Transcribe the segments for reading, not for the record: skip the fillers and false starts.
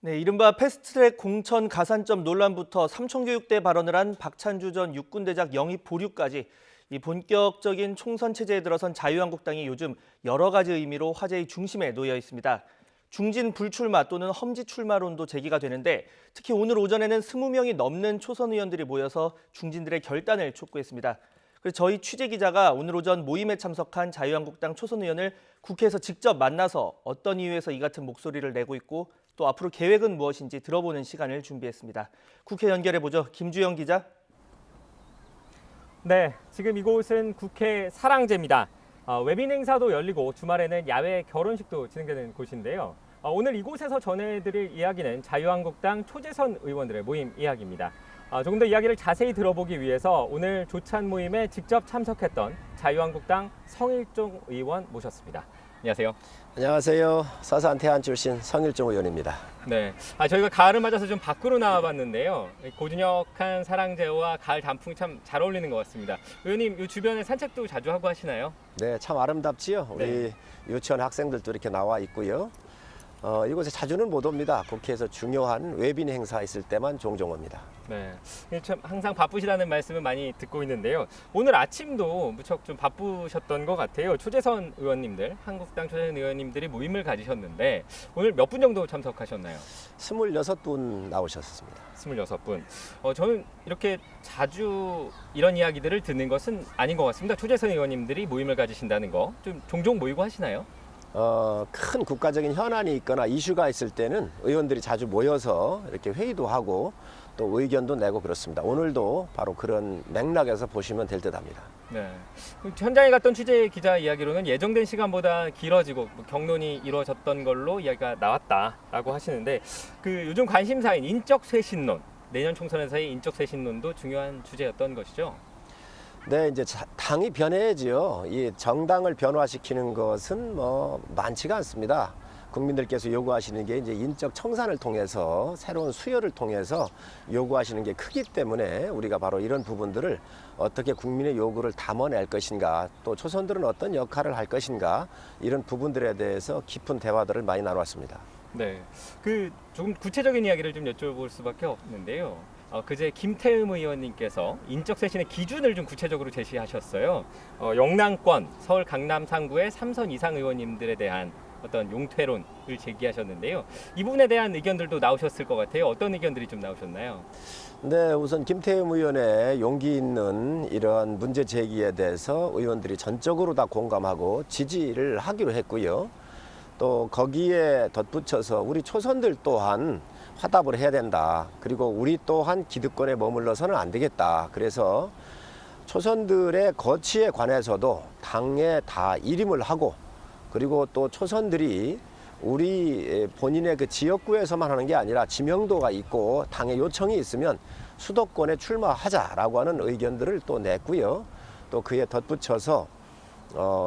네, 이른바 패스트트랙 공천 가산점 논란부터 삼重교육대 발언을 한 박찬주 전 육군대장 영입 보류까지 이 본격적인 총선 체제에 들어선 자유한국당이 요즘 여러 가지 의미로 화제의 중심에 놓여 있습니다. 중진 불출마 또는 험지 출마론도 제기가 되는데 특히 오늘 오전에는 20명이 넘는 초선 의원들이 모여서 중진들의 결단을 촉구했습니다. 그래서 저희 취재기자가 오늘 오전 모임에 참석한 자유한국당 초선 의원을 국회에서 직접 만나서 어떤 이유에서 이 같은 목소리를 내고 있고 또 앞으로 계획은 무엇인지 들어보는 시간을 준비했습니다. 국회 연결해보죠. 김주영 기자. 네, 지금 이곳은 국회 사랑제입니다. 외빈 행사도 열리고 주말에는 야외 결혼식도 진행되는 곳인데요. 오늘 이곳에서 전해드릴 이야기는 자유한국당 초재선 의원들의 모임 이야기입니다. 조금 더 이야기를 자세히 들어보기 위해서 오늘 조찬 모임에 직접 참석했던 자유한국당 성일종 의원 모셨습니다. 안녕하세요. 안녕하세요. 서산 태안 출신 성일종 의원입니다. 네, 저희가 가을을 맞아서 좀 밖으로 나와봤는데요. 고즈넉한 사랑제와 가을 단풍이 참 잘 어울리는 것 같습니다. 의원님, 이 주변에 산책도 자주 하고 하시나요? 네, 참 아름답지요. 우리 네. 유치원 학생들도 이렇게 나와 있고요. 이곳에 자주는 못 옵니다. 국회에서 중요한 외빈 행사 있을 때만 종종 옵니다. 네, 참 항상 바쁘시다는 말씀을 많이 듣고 있는데요. 오늘 아침도 무척 좀 바쁘셨던 것 같아요. 초재선 의원님들, 한국당 초재선 의원님들이 모임을 가지셨는데 오늘 몇 분 정도 참석하셨나요? 26분 나오셨습니다. 26분. 저는 이렇게 자주 이런 이야기들을 듣는 것은 아닌 것 같습니다. 초재선 의원님들이 모임을 가지신다는 거 좀 종종 모이고 하시나요? 큰 국가적인 현안이 있거나 이슈가 있을 때는 의원들이 자주 모여서 이렇게 회의도 하고 또 의견도 내고 그렇습니다. 오늘도 바로 그런 맥락에서 보시면 될 듯합니다. 네. 현장에 갔던 취재 기자 이야기로는 예정된 시간보다 길어지고 경론이 이루어졌던 걸로 이야기가 나왔다라고 하시는데 요즘 관심사인 인적 쇄신론, 내년 총선에서의 인적 쇄신론도 중요한 주제였던 것이죠. 네, 이제 당이 변해야지요. 이 정당을 변화시키는 것은 많지가 않습니다. 국민들께서 요구하시는 게 이제 인적 청산을 통해서 새로운 수요를 통해서 요구하시는 게 크기 때문에 우리가 바로 이런 부분들을 어떻게 국민의 요구를 담아낼 것인가, 또 초선들은 어떤 역할을 할 것인가, 이런 부분들에 대해서 깊은 대화들을 많이 나눴습니다. 네, 조금 구체적인 이야기를 좀 여쭤볼 수밖에 없는데요. 그제 김태흠 의원님께서 인적 쇄신의 기준을 좀 구체적으로 제시하셨어요. 영남권, 서울 강남 3구의 3선 이상 의원님들에 대한 어떤 용퇴론을 제기하셨는데요. 이 부분에 대한 의견들도 나오셨을 것 같아요. 어떤 의견들이 좀 나오셨나요? 네, 우선 김태흠 의원의 용기 있는 이러한 문제 제기에 대해서 의원들이 전적으로 다 공감하고 지지를 하기로 했고요. 또 거기에 덧붙여서 우리 초선들 또한 화답을 해야 된다. 그리고 우리 또한 기득권에 머물러서는 안 되겠다. 그래서 초선들의 거취에 관해서도 당에 다 일임을 하고, 그리고 또 초선들이 우리 본인의 그 지역구에서만 하는 게 아니라 지명도가 있고 당의 요청이 있으면 수도권에 출마하자라고 하는 의견들을 또 냈고요. 또 그에 덧붙여서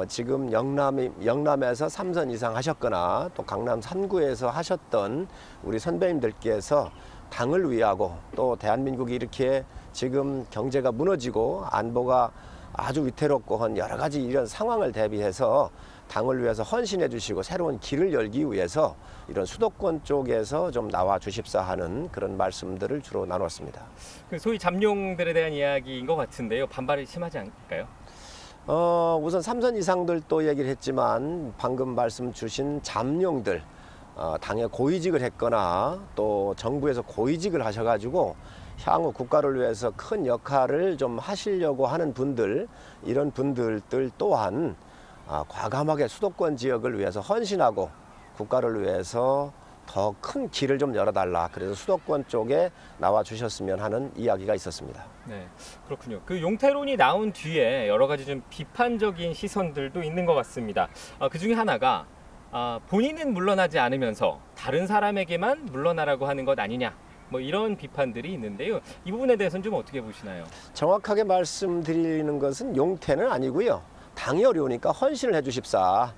지금 영남에서 3선 이상 하셨거나 또 강남 3구에서 하셨던 우리 선배님들께서 당을 위하고 또 대한민국이 이렇게 지금 경제가 무너지고 안보가 아주 위태롭고 한 여러 가지 이런 상황을 대비해서 당을 위해서 헌신해 주시고 새로운 길을 열기 위해서 이런 수도권 쪽에서 좀 나와 주십사 하는 그런 말씀들을 주로 나눴습니다. 소위 잠룡들에 대한 이야기인 것 같은데요. 반발이 심하지 않을까요? 우선 3선 이상들도 얘기를 했지만 방금 말씀 주신 잠룡들, 당에 고위직을 했거나 또 정부에서 고위직을 하셔가지고 향후 국가를 위해서 큰 역할을 좀 하시려고 하는 분들, 이런 분들 또한 과감하게 수도권 지역을 위해서 헌신하고 국가를 위해서 더 큰 길을 좀 열어달라. 그래서 수도권 쪽에 나와 주셨으면 하는 이야기가 있었습니다. 네, 그렇군요. 용태론이 나온 뒤에 여러 가지 좀 비판적인 시선들도 있는 것 같습니다. 그 중에 하나가 본인은 물러나지 않으면서 다른 사람에게만 물러나라고 하는 것 아니냐. 이런 비판들이 있는데요. 이 부분에 대해서는 좀 어떻게 보시나요? 정확하게 말씀드리는 것은 용태는 아니고요. 당이 어려우니까 헌신을 해 주십사.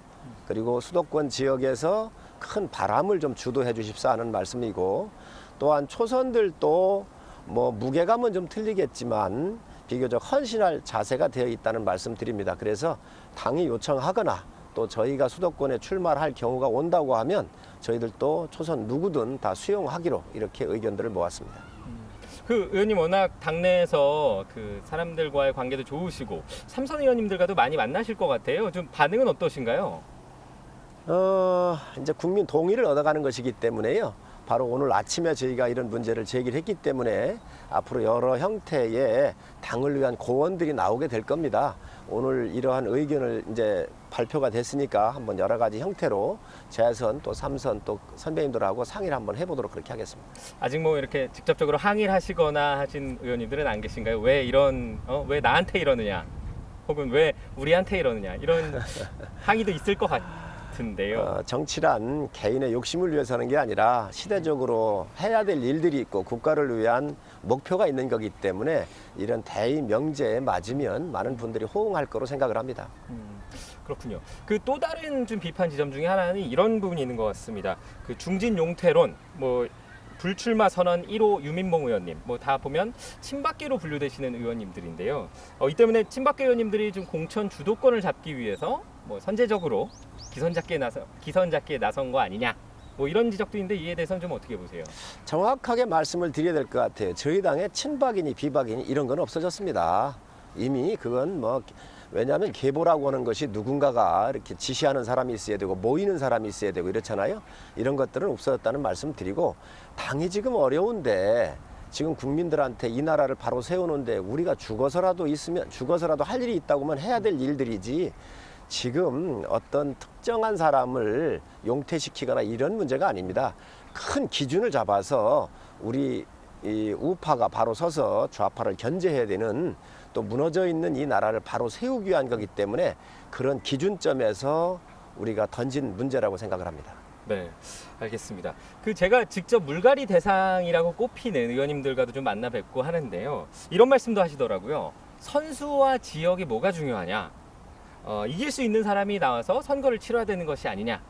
그리고 수도권 지역에서 큰 바람을 좀 주도해 주십사 하는 말씀이고, 또한 초선들도 무게감은 좀 틀리겠지만 비교적 헌신할 자세가 되어 있다는 말씀 드립니다. 그래서 당이 요청하거나 또 저희가 수도권에 출마할 경우가 온다고 하면 저희들도 초선 누구든 다 수용하기로 이렇게 의견들을 모았습니다. 그 의원님 워낙 당내에서 그 사람들과의 관계도 좋으시고 삼선 의원님들과도 많이 만나실 것 같아요. 좀 반응은 어떠신가요? 이제 국민 동의를 얻어가는 것이기 때문에요. 바로 오늘 아침에 저희가 이런 문제를 제기를 했기 때문에 앞으로 여러 형태의 당을 위한 고언들이 나오게 될 겁니다. 오늘 이러한 의견을 이제 발표가 됐으니까 한번 여러 가지 형태로 재선 또 삼선 또 선배님들하고 상의를 한번 해보도록 그렇게 하겠습니다. 아직 뭐 이렇게 직접적으로 항의를 하시거나 하신 의원님들은 안 계신가요? 왜 왜 나한테 이러느냐? 혹은 왜 우리한테 이러느냐? 이런 항의도 있을 것 같은데요. 정치란 개인의 욕심을 위해서 하는 게 아니라 시대적으로 해야 될 일들이 있고 국가를 위한 목표가 있는 거기 때문에 이런 대의 명제에 맞으면 많은 분들이 호응할 거로 생각을 합니다. 그렇군요. 그 또 다른 좀 비판 지점 중에 하나는 이런 부분이 있는 것 같습니다. 그 중진 용태론, 뭐 불출마 선언 1호 유민봉 의원님, 뭐 다 보면 친박계로 분류되시는 의원님들인데요. 이 때문에 친박계 의원님들이 좀 공천 주도권을 잡기 위해서 뭐 선제적으로 기선잡기에 나선 거 아니냐? 뭐 이런 지적도 있는데 이에 대해서는 좀 어떻게 보세요? 정확하게 말씀을 드려야 될 것 같아요. 저희 당에 친박이니 비박이니 이런 건 없어졌습니다. 이미 그건 뭐 왜냐하면 계보라고 하는 것이 누군가가 이렇게 지시하는 사람이 있어야 되고 모이는 사람이 있어야 되고 이렇잖아요. 이런 것들은 없어졌다는 말씀 드리고 당이 지금 어려운데 지금 국민들한테 이 나라를 바로 세우는데 우리가 죽어서라도 할 일이 있다고 하면 해야 될 일들이지 지금 어떤 특정한 사람을 용퇴시키거나 이런 문제가 아닙니다. 큰 기준을 잡아서 우리 이 우파가 바로 서서 좌파를 견제해야 되는 또 무너져 있는 이 나라를 바로 세우기 위한 거기 때문에 그런 기준점에서 우리가 던진 문제라고 생각을 합니다. 네, 알겠습니다. 그 제가 직접 물갈이 대상이라고 꼽히는 의원님들과도 좀 만나 뵙고 하는데요. 이런 말씀도 하시더라고요. 선수와 지역이 뭐가 중요하냐? 이길 수 있는 사람이 나와서 선거를 치러야 되는 것이 아니냐?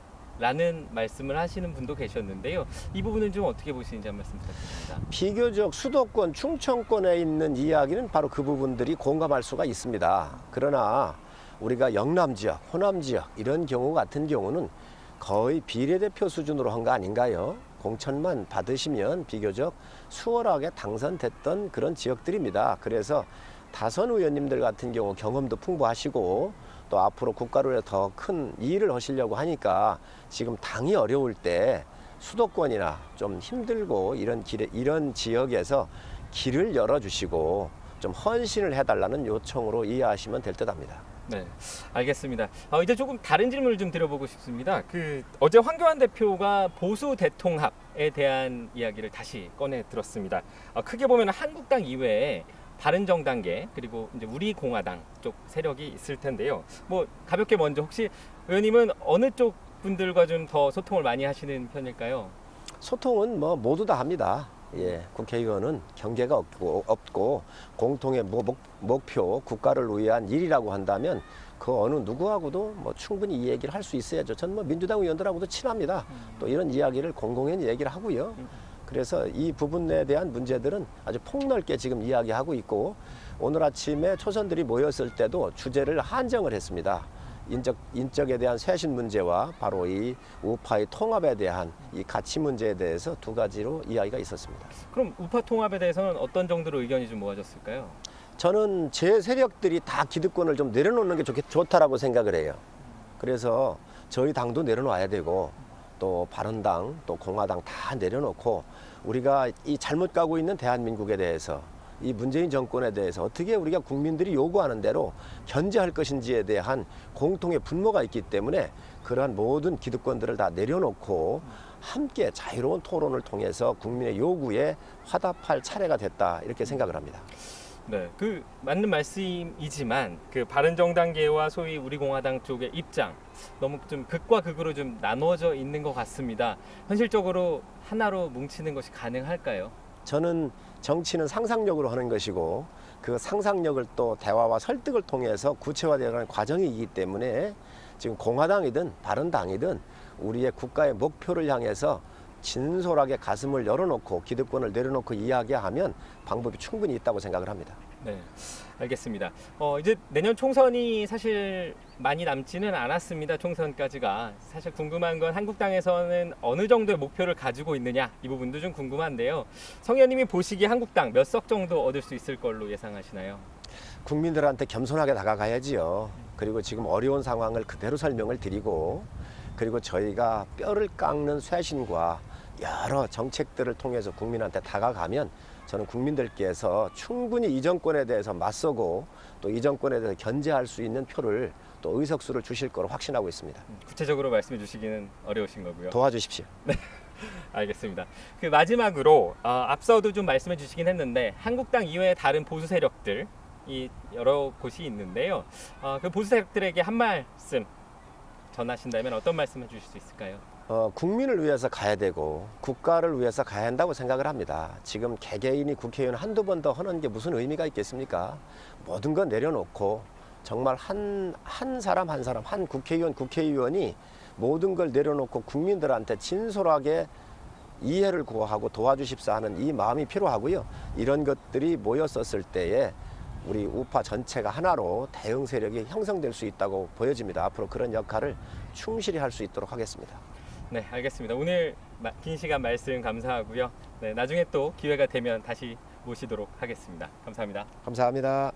라는 말씀을 하시는 분도 계셨는데요. 이 부분은 좀 어떻게 보시는지 한 말씀 부탁드립니다. 비교적 수도권, 충청권에 있는 이야기는 바로 그 부분들이 공감할 수가 있습니다. 그러나 우리가 영남 지역, 호남 지역 이런 경우 같은 경우는 거의 비례대표 수준으로 한 거 아닌가요? 공천만 받으시면 비교적 수월하게 당선됐던 그런 지역들입니다. 그래서 다선 의원님들 같은 경우 경험도 풍부하시고 또 앞으로 국가를 위해 더 큰 일을 하시려고 하니까 지금 당이 어려울 때 수도권이나 좀 힘들고 이런 지역에서 길을 열어주시고 좀 헌신을 해달라는 요청으로 이해하시면 될 듯합니다. 네, 알겠습니다. 이제 조금 다른 질문을 좀 드려보고 싶습니다. 어제 황교안 대표가 보수 대통합에 대한 이야기를 다시 꺼내 들었습니다. 크게 보면 한국당 이외에 바른정당계 그리고 이제 우리공화당 쪽 세력이 있을 텐데요. 뭐 가볍게 먼저 혹시 의원님은 어느 쪽 분들과 좀 더 소통을 많이 하시는 편일까요? 소통은 뭐 모두 다 합니다. 예, 국회의원은 경계가 없고 공통의 목표, 국가를 위한 일이라고 한다면 그 어느 누구하고도 뭐 충분히 이 얘기를 할 수 있어야죠. 전 뭐 민주당 의원들하고도 친합니다. 또 이런 이야기를 공공연 얘기를 하고요. 그래서 이 부분에 대한 문제들은 아주 폭넓게 지금 이야기하고 있고 오늘 아침에 초선들이 모였을 때도 주제를 한정을 했습니다. 인적에 대한 쇄신 문제와 바로 이 우파의 통합에 대한 이 가치 문제에 대해서 두 가지로 이야기가 있었습니다. 그럼 우파 통합에 대해서는 어떤 정도로 의견이 좀 모아졌을까요? 저는 제 세력들이 다 기득권을 좀 내려놓는 게 좋다라고 생각을 해요. 그래서 저희 당도 내려놔야 되고 또 바른당 또 공화당 다 내려놓고 우리가 이 잘못 가고 있는 대한민국에 대해서 이 문재인 정권에 대해서 어떻게 우리가 국민들이 요구하는 대로 견제할 것인지에 대한 공통의 분모가 있기 때문에 그러한 모든 기득권들을 다 내려놓고 함께 자유로운 토론을 통해서 국민의 요구에 화답할 차례가 됐다 이렇게 생각을 합니다. 네, 그 맞는 말씀이지만 그 바른정당계와 소위 우리공화당 쪽의 입장 너무 좀 극과 극으로 좀 나누어져 있는 것 같습니다. 현실적으로 하나로 뭉치는 것이 가능할까요? 저는 정치는 상상력으로 하는 것이고 그 상상력을 또 대화와 설득을 통해서 구체화되어가는 과정이기 때문에 지금 공화당이든 바른당이든 우리의 국가의 목표를 향해서 진솔하게 가슴을 열어놓고 기득권을 내려놓고 이야기하면 방법이 충분히 있다고 생각을 합니다. 네, 알겠습니다. 이제 내년 총선이 사실 많이 남지는 않았습니다. 총선까지가. 사실 궁금한 건 한국당에서는 어느 정도의 목표를 가지고 있느냐 이 부분도 좀 궁금한데요. 성 의원님이 보시기에 한국당 몇 석 정도 얻을 수 있을 걸로 예상하시나요? 국민들한테 겸손하게 다가가야지요. 그리고 지금 어려운 상황을 그대로 설명을 드리고, 그리고 저희가 뼈를 깎는 쇄신과 여러 정책들을 통해서 국민한테 다가가면 저는 국민들께서 충분히 이 정권에 대해서 맞서고 또 이 정권에 대해서 견제할 수 있는 표를 또 의석수를 주실 거로 확신하고 있습니다. 구체적으로 말씀해 주시기는 어려우신 거고요. 도와주십시오. 알겠습니다. 그 마지막으로 앞서도 좀 말씀해 주시긴 했는데 한국당 이외의 다른 보수 세력들이 여러 곳이 있는데요. 그 보수 세력들에게 한 말씀 전하신다면 어떤 말씀 해주실 수 있을까요? 국민을 위해서 가야 되고 국가를 위해서 가야 한다고 생각을 합니다. 지금 개개인이 국회의원 한두 번 더 하는 게 무슨 의미가 있겠습니까? 모든 건 내려놓고 정말 한 사람 한 국회의원이 모든 걸 내려놓고 국민들한테 진솔하게 이해를 구하고 도와주십사 하는 이 마음이 필요하고요. 이런 것들이 모였었을 때에 우리 우파 전체가 하나로 대응 세력이 형성될 수 있다고 보여집니다. 앞으로 그런 역할을 충실히 할 수 있도록 하겠습니다. 네, 알겠습니다. 오늘 긴 시간 말씀 감사하고요. 네, 나중에 또 기회가 되면 다시 모시도록 하겠습니다. 감사합니다. 감사합니다.